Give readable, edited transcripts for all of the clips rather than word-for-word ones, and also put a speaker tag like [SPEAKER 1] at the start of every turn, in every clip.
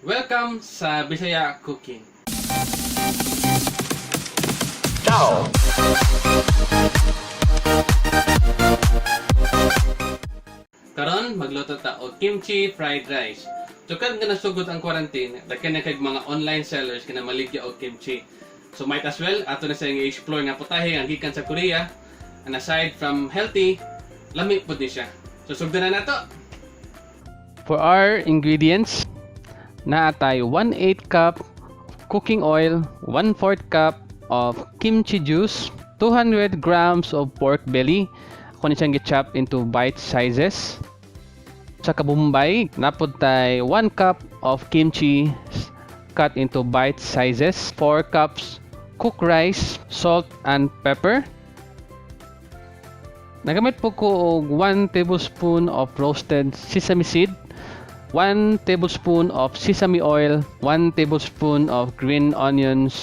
[SPEAKER 1] Welcome sa Bisaya Cooking.
[SPEAKER 2] Ciao!
[SPEAKER 1] Karon magluto ta og kimchi fried rice. Tukad nga nasugod ang quarantine, daghan na kay mga online sellers kina maligya og kimchi. So might as well ato na sa i-explore nga putahe ang gikan sa Korea. And aside from healthy, lami pud ni siya. So sugdan na nato. For our ingredients, naatay 1/8 cup cooking oil, 1/4 cup of kimchi juice, 200 grams of pork belly. Ako ni siyang gi-chop into bite sizes. Sa kabumbay, napod tay 1 cup of kimchi cut into bite sizes, 4 cups cooked rice, salt and pepper. Nagamit po ko og 1 tablespoon of roasted sesame seed, 1 tablespoon of sesame oil, 1 tablespoon of green onions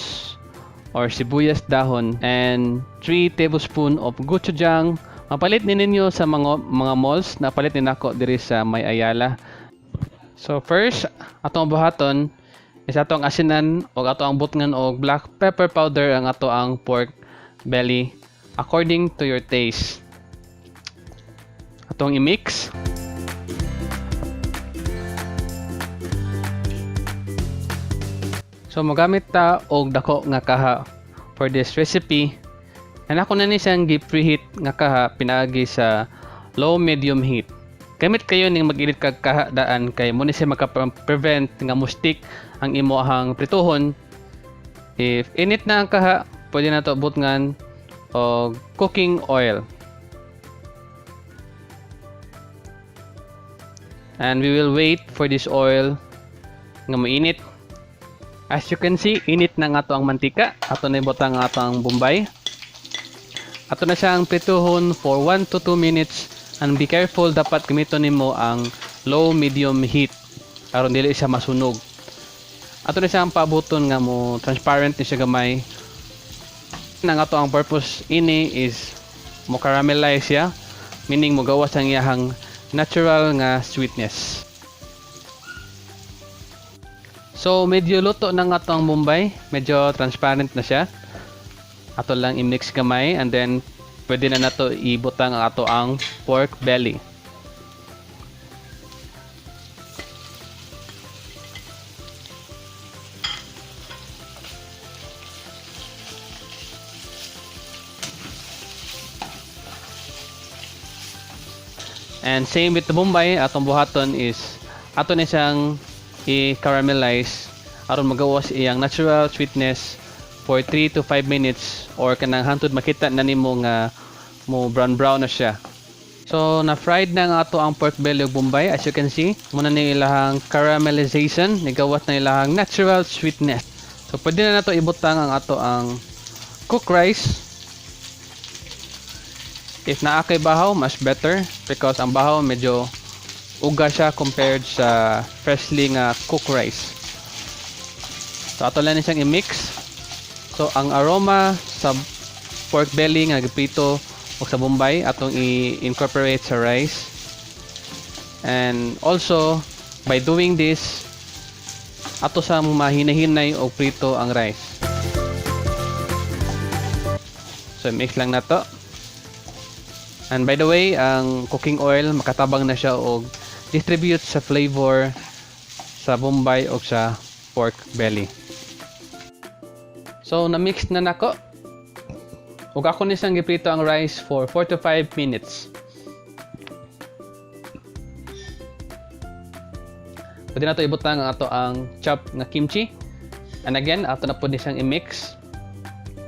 [SPEAKER 1] or sibuyas dahon, and 3 tablespoon of gochujang. Mapalit ni ninyo sa mga malls, napalit ni nako diri sa May Ayala. So first, atong buhaton is atong asinan o ato ang butngan og black pepper powder ang ato ang pork belly according to your taste. Atong i-mix. So magamit ta og dako nga kaha for this recipe. And ako na ni siyang gi-preheat nga kaha pinaagi sa low medium heat. Gamit kayo ning mag-init kag kaha daan kay mo ni siya maka-prevent nga mustik ang imong prituhon. If init na ang kaha, pwede na to butngan og cooking oil. And we will wait for this oil nga mainit. As you can see, init na nga to ang mantika. Ato na ibutang nga to ang bombay. Ato na siyang prituhon for 1 to 2 minutes, and be careful, dapat gamiton nimo ang low medium heat aron dili siya masunog. Ato na siyang paabuton nga mo transparent ni siya gamay. Nang ato ang purpose ini is mo caramelize siya, meaning mo gawas ang iyahang natural nga sweetness. So medyo luto na nga ato ang bombay, medyo transparent na siya. Ato lang i-mix gamay, and then pwede na nato ibutang ang ato ang pork belly. And same with the bombay, atong buhaton is ato na siyang i-caramelize aron magawas iyang natural sweetness for 3 to 5 minutes, or kanang hantod makita na nimo nga mo brown na siya. So na fried na nga ato ang pork belly ug bombay. As you can see, muna ni ilahang caramelization, nigawas na ilahang natural sweetness. So pwede na nato ibutang ang ato ang cooked rice. If naa kay bahaw, mas better because ang bahaw medyo uga siya compared sa freshly nga cooked rice. So ato lang ni siyang i-mix. So ang aroma sa pork belly nga giprito o sa bombay atong i-incorporate sa rice. And also by doing this, ato sa mahinahinay o prito ang rice. So mix lang nato. And by the way, ang cooking oil makatabang na siya og distribute sa flavor sa bombay o sa pork belly. So na-mix na nako. Ug ako ni siyang giprito ang rice for 4 to 5 minutes. Pwede na to ibutang ang ato ang chop nga kimchi. And again, ato na pud ni siyang i-mix.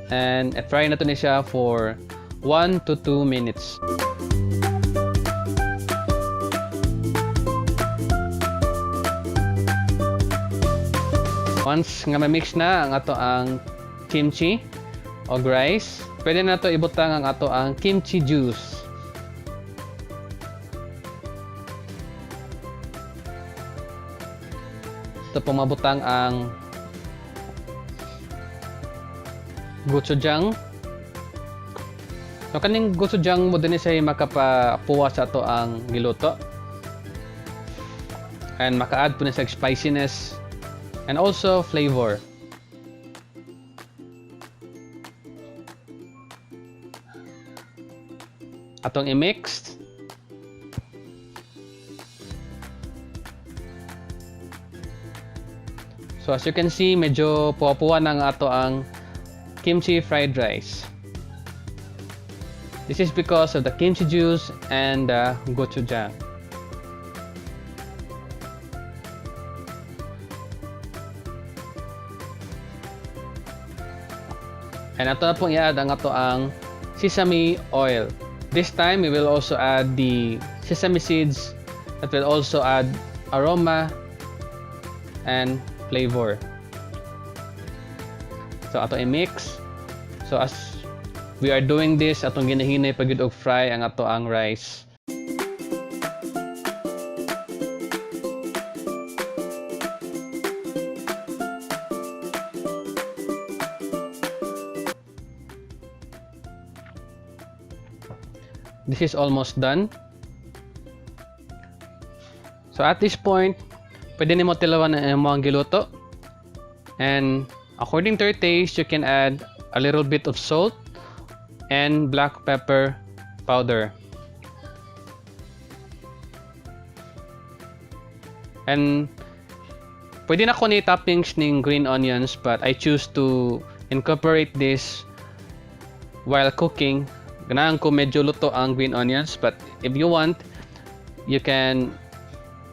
[SPEAKER 1] And i-fry na to ni siya for 1 to 2 minutes. Once nga ma-mix na ang ato ang kimchi o rice, pwede na to ibutang ang ato ang kimchi juice. Ito pong mabutang ang gochujang. So kaning gochujang mo din siya makapapuwa sa ato ang giluto. And maka-add po na sa spiciness and also flavor. Atong i-mix. So as you can see, medyo puwa-puwa na ato ang kimchi fried rice. This is because of the kimchi juice and the gochujang. And ato na pong i-add ang ato ang sesame oil. This time we will also add the sesame seeds that will also add aroma and flavor. So ato i-mix. So as we are doing this, atong ginahinay pagid og fry ang ato ang rice. This is almost done. So at this point, pwede nimo tilawan ang imong giluto. And according to your taste, you can add a little bit of salt and black pepper powder. And pwede na ko ni toppings ning green onions, but I choose to incorporate this while cooking. Ganahan ko medyo luto ang green onions, but if you want, you can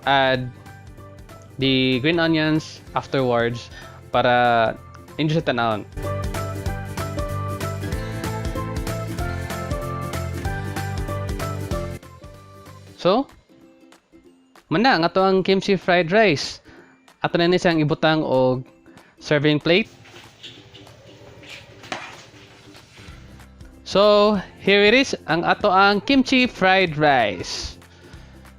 [SPEAKER 1] add the green onions afterwards para inyo sa tanawon. So, mana nga to ang kimchi fried rice. Ato na ni siyang ibutang og serving plate. So, here it is, ang ato ang kimchi fried rice.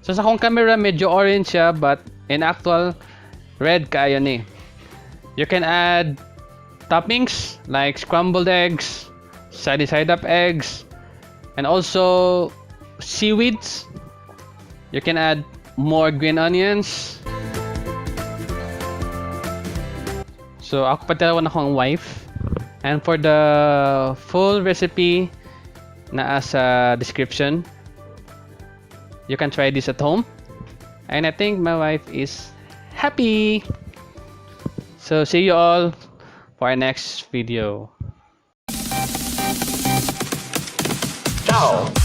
[SPEAKER 1] So, sa akong camera, medyo orange siya, but in actual, red kaayo ni. You can add toppings like scrambled eggs, side up eggs, and also seaweeds. You can add more green onions. So, ako patalawan ako ang wife. And for the full recipe na sa description, you can try this at home. And I think my wife is happy. So see you all for our next video.
[SPEAKER 2] Ciao!